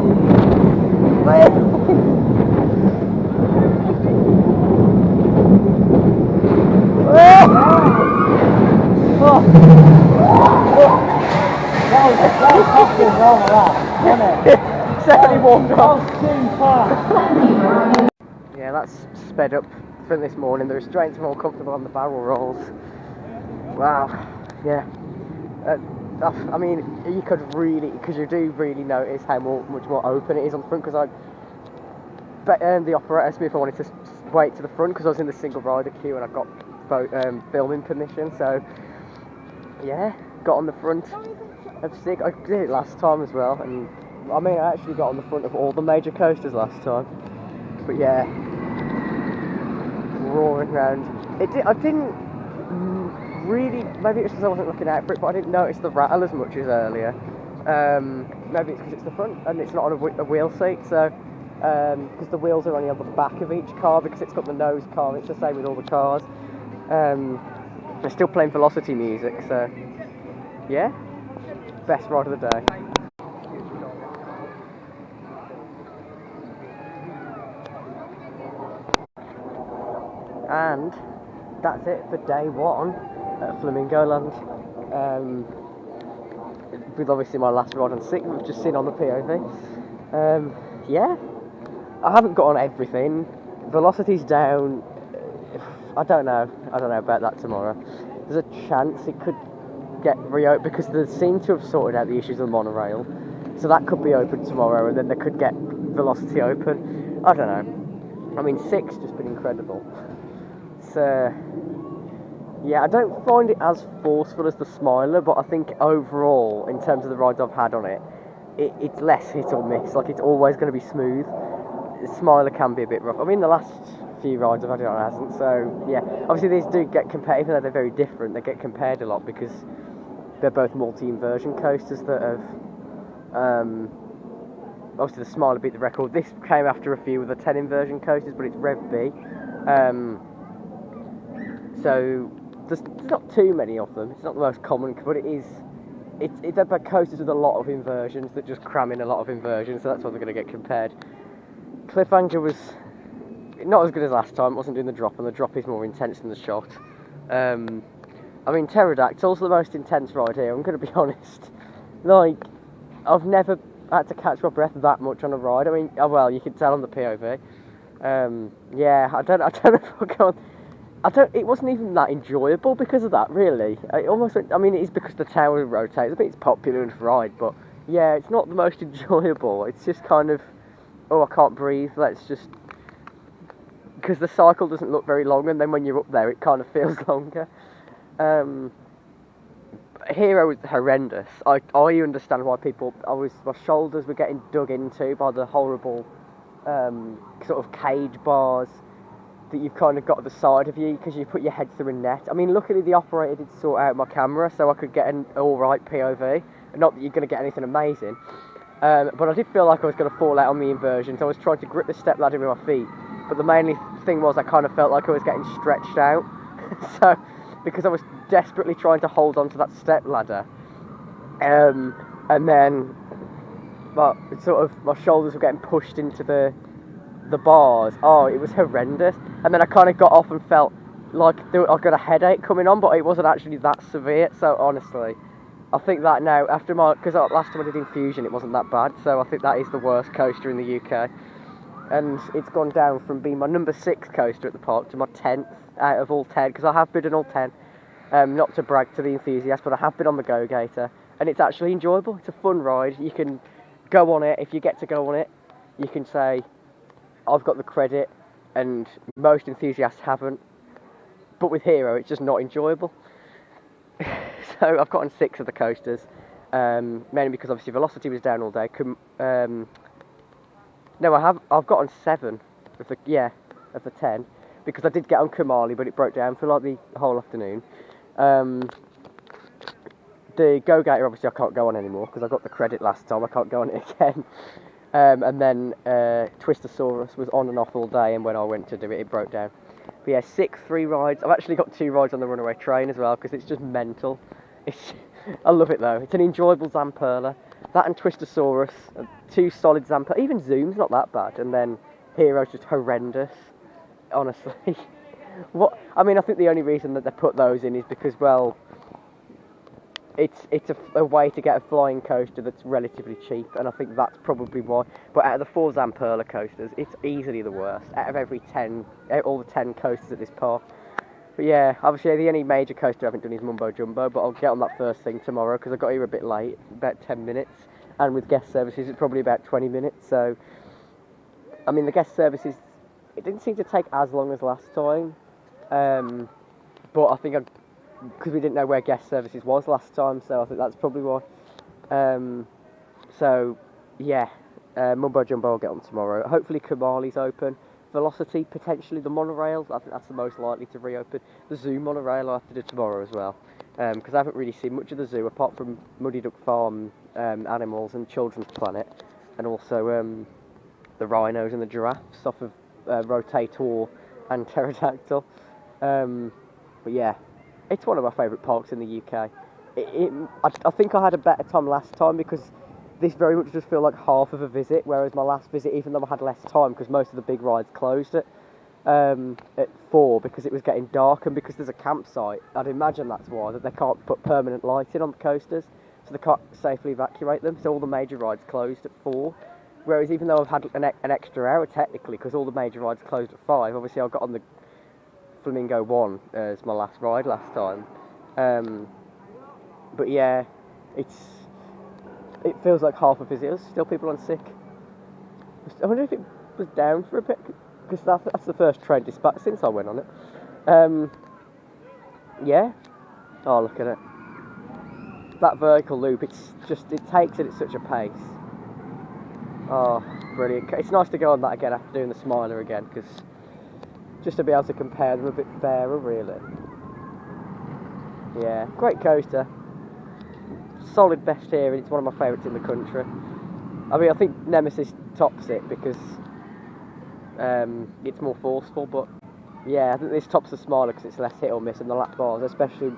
Certainly warmed up. Yeah, that's sped up from this morning. The restraints are more comfortable on the barrel rolls. Wow. Yeah. I mean, you could really, because you do really notice how much more open it is on the front. Because the operator asked me if I wanted to wait to the front because I was in the single rider queue and I got filming permission. So yeah, got on the front of 6. I did it last time as well, and I mean I actually got on the front of all the major coasters last time. But yeah, roaring around. I didn't really, maybe it's because I wasn't looking out for it, but I didn't notice the rattle as much as earlier. Maybe it's because it's the front and it's not on a wheel seat, so because the wheels are only on the back of each car because it's got the nose car. It's the same with all the cars. They're still playing Velocity music, so yeah, best ride of the day. And that's it for day 1 at Flamingo Land. With obviously my last ride on 6, we've just seen on the POV. Yeah, I haven't got on everything. Velocity's down. I don't know about that tomorrow. There's a chance it could get reopened because they seem to have sorted out the issues of the monorail, so that could be open tomorrow, and then they could get Velocity open. I don't know. I mean, 6 just been incredible. So yeah, I don't find it as forceful as the Smiler, but I think overall, in terms of the rides I've had on it, it's less hit or miss. Like, it's always going to be smooth. The Smiler can be a bit rough. I mean, the last few rides I've had it on hasn't, so yeah. Obviously these do get compared, even though they're very different, they get compared a lot because they're both multi-inversion coasters that have obviously the Smiler beat the record. This came after a few of the 10 inversion coasters, but it's Rev B, so there's not too many of them. It's not the most common, but they're both coasters with a lot of inversions that just cram in a lot of inversions, so that's what they're going to get compared. Cliffhanger was not as good as last time. It wasn't doing the drop, and the drop is more intense than the shot. I mean, Pterodactyl's the most intense ride here, I'm going to be honest. Like, I've never had to catch my breath that much on a ride. I mean, oh, well, you can tell on the POV. Yeah, I don't know if I'll go on. It wasn't even that enjoyable because of that, really. It is because the tower rotates. I think it's popular enough ride, but yeah, it's not the most enjoyable. It's just kind of, oh, I can't breathe, let's just... Because the cycle doesn't look very long, and then when you're up there, it kind of feels longer. Hero was horrendous. I understand why my shoulders were getting dug into by the horrible sort of cage bars that you've kind of got at the side of you because you put your head through a net. I mean, luckily the operator did sort out my camera so I could get an alright POV. Not that you're going to get anything amazing, but I did feel like I was going to fall out on the inversions. I was trying to grip the step ladder with my feet, but the main thing was I kind of felt like I was getting stretched out. So, because I was desperately trying to hold on to that step ladder, and then my shoulders were getting pushed into the bars. Oh, it was horrendous. And then I kind of got off and felt like I got a headache coming on, but it wasn't actually that severe. So honestly, I think that now, because last time I did Infusion, it wasn't that bad. So I think that is the worst coaster in the UK. And it's gone down from being my number 6 coaster at the park to my 10th out of all 10, because I have been on all 10. Not to brag to the enthusiasts, but I have been on the Go Gator, and it's actually enjoyable. It's a fun ride. You can go on it. If you get to go on it, you can say, I've got the credit, and most enthusiasts haven't. But with Hero, it's just not enjoyable. So I've gotten 6 of the coasters, mainly because obviously Velocity was down all day. No, I've gotten 7 of the 10, because I did get on Kamali, but it broke down for like the whole afternoon. The Go Gator, obviously, I can't go on anymore because I got the credit last time. I can't go on it again. And then Twistosaurus was on and off all day, and when I went to do it, it broke down. But yeah, 3 rides. I've actually got 2 rides on the Runaway Train as well, because it's just mental. I love it though. It's an enjoyable Zamperla. That and Twistosaurus, 2 solid Zampa. Even Zoom's not that bad, and then Hero's just horrendous. Honestly, what? I mean, I think the only reason that they put those in is because, well, it's a way to get a flying coaster that's relatively cheap, and I think that's probably why. But out of the 4 Zamperla coasters, it's easily the worst. Out of all the 10 coasters at this park. But yeah, obviously the only major coaster I haven't done is Mumbo Jumbo, but I'll get on that first thing tomorrow because I got here a bit late, about 10 minutes, and with guest services it's probably about 20 minutes. So, I mean, the guest services, it didn't seem to take as long as last time, but I think because we didn't know where guest services was last time, so I think that's probably why. So yeah, Mumbo Jumbo I'll get on tomorrow. Hopefully Kamali's open. Velocity, potentially the monorail, I think that's the most likely to reopen. The zoo monorail I'll have to do tomorrow as well, because I haven't really seen much of the zoo apart from Muddy Duck Farm animals and Children's Planet, and also the rhinos and the giraffes off of Rotator and Pterodactyl. But yeah, it's one of my favourite parks in the UK. I think I had a better time last time because this very much does feel like half of a visit, whereas my last visit, even though I had less time, because most of the big rides closed at 4 because it was getting dark and because there's a campsite. I'd imagine that's why, that they can't put permanent lighting on the coasters, so they can't safely evacuate them, so all the major rides closed at 4. Whereas even though I've had an extra hour technically, because all the major rides closed at 5, obviously I got on the Flamingo 1 as my last ride last time. But yeah, it feels like half a visit. There's still people on sick. I wonder if it was down for a bit, because that's the first train dispatch since I went on it. Yeah. Oh, look at it. That vertical loop, it takes it at such a pace. Oh, brilliant. It's nice to go on that again after doing the Smiler again, because just to be able to compare them a bit fairer, really. Yeah, great coaster. Solid best here, and it's one of my favourites in the country. I mean, I think Nemesis tops it because it's more forceful, but yeah, I think this tops the Smiler because it's less hit or miss, and the lap bars, especially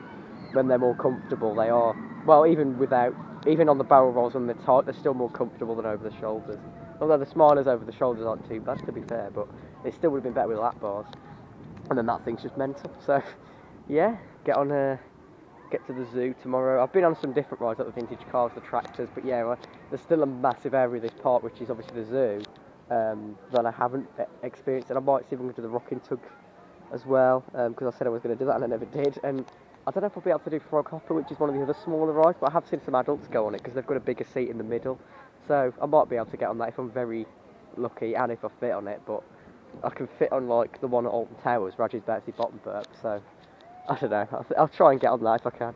when they're more comfortable, they are, well, even on the barrel rolls when they're tight, they're still more comfortable than over the shoulders. Although the Smilers over the shoulders aren't too bad, to be fair, but it still would have been better with lap bars. And then that thing's just mental. So yeah, get to the zoo tomorrow. I've been on some different rides, like the vintage cars, the tractors, but yeah, there's still a massive area of this park, which is obviously the zoo, that I haven't experienced, and I might see if I can do the rocking tug as well, because I said I was going to do that and I never did. And I don't know if I'll be able to do Frog Hopper, which is one of the other smaller rides, but I have seen some adults go on it because they've got a bigger seat in the middle, so I might be able to get on that if I'm very lucky and if I fit on it. But I can fit on like the one at Alton Towers, Raji's Betsy Bottom Burp, so I don't know, I'll try and get on that if I can.